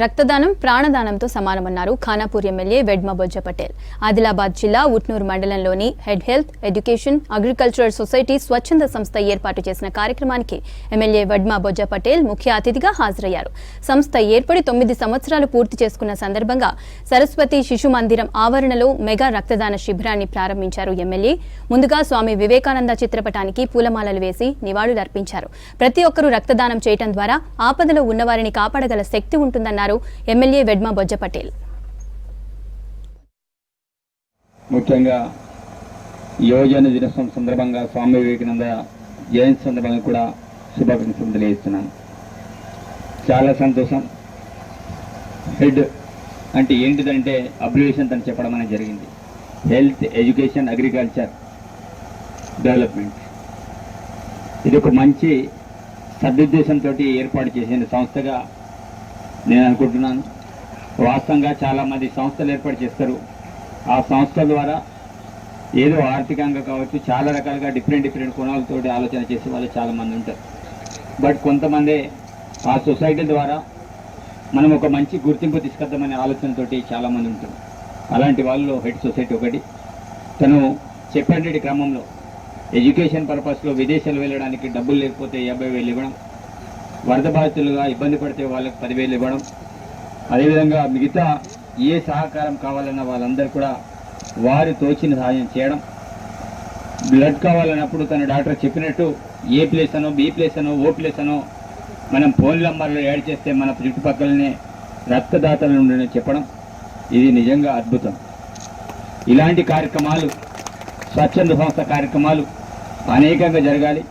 రక్తదానం ప్రాణదానంతో సమానమన్నారు ఖానాపూర్ ఎమ్మెల్యే వెడ్మ బొజ్జ పటేల్. ఆదిలాబాద్ జిల్లా ఉట్నూరు మండలంలోని హెల్త్ ఎడ్యుకేషన్ అగ్రికల్చరల్ సొసైటీ స్వచ్ఛంద సంస్థ ఏర్పాటు చేసిన కార్యక్రమానికి ఎమ్మెల్యే వెడ్మ బొజ్జ పటేల్ ముఖ్య అతిథిగా హాజరయ్యారు. సంస్థ ఏర్పడి 9 సంవత్సరాలు పూర్తి చేసుకున్న సందర్భంగా సరస్వతి శిశు మందిరం ఆవరణలో మెగా రక్తదాన శిబిరాన్ని ప్రారంభించారు ఎమ్మెల్యే. ముందుగా స్వామి వివేకానంద చిత్రపటానికి పూలమాలలు వేసి నివాళులర్పించారు. ప్రతి ఒక్కరూ రక్తదానం చేయడం ద్వారా ఆపదలో ఉన్నవారిని కాపాడగల శక్తి ఉంటుందన్నారు ఎమ్మెల్యే వెడ్మ బొజ్జ పటేల్. ముఖ్యంగా యువజన దినోత్సవం సందర్భంగా స్వామి వివేకానంద జయంతి సందర్భంగా కూడా శుభాకాంక్షలు తెలియజేస్తున్నాను. చాలా సంతోషం. హెడ్ అంటే ఏంటిదంటే అబ్రివేషన్ అని చెప్పడం అనేది జరిగింది. Health education agriculture development. ఇది ఒక మంచి సదుద్దేశంతో ఏర్పాటు చేసిన సంస్థగా నేను అనుకుంటున్నాను. వాస్తవంగా చాలామంది సంస్థలు ఏర్పాటు చేస్తారు. ఆ సంస్థల ద్వారా ఏదో ఆర్థికంగా కావచ్చు, చాలా రకాలుగా డిఫరెంట్ కోణాలతో ఆలోచన చేసే వాళ్ళు చాలామంది ఉంటారు. బట్ కొంతమంది ఆ సొసైటీ ద్వారా మనం ఒక మంచి గుర్తింపు తీసుకొద్దామనే ఆలోచనతోటి చాలామంది ఉంటారు. అలాంటి వాళ్ళలో హెడ్ సొసైటీ ఒకటి. తను చెప్పేటి క్రమంలో ఎడ్యుకేషన్ పర్పస్లో విదేశాలు వెళ్ళడానికి డబ్బులు లేకపోతే 50,000 ఇవ్వడం, వరద బాధితులుగా ఇబ్బంది పడితే వాళ్ళకి 10,000 ఇవ్వడం, అదేవిధంగా మిగతా ఏ సహకారం కావాలన్న వాళ్ళందరూ కూడా వారు తోచిన సహాయం చేయడం. బ్లడ్ కావాలన్నప్పుడు తన డాక్టర్ చెప్పినట్టు ఏ ప్లేస్ అనో, బి ప్లేస్ అనో, ఓ ప్లేస్ అనో మనం ఫోన్ నంబర్లో యాడ్ చేస్తే మన చుట్టుపక్కలనే రక్తదాతల నుండి చెప్పడం, ఇది నిజంగా అద్భుతం. ఇలాంటి కార్యక్రమాలు, స్వచ్ఛంద సంస్థ కార్యక్రమాలు అనేకంగా జరగాలి.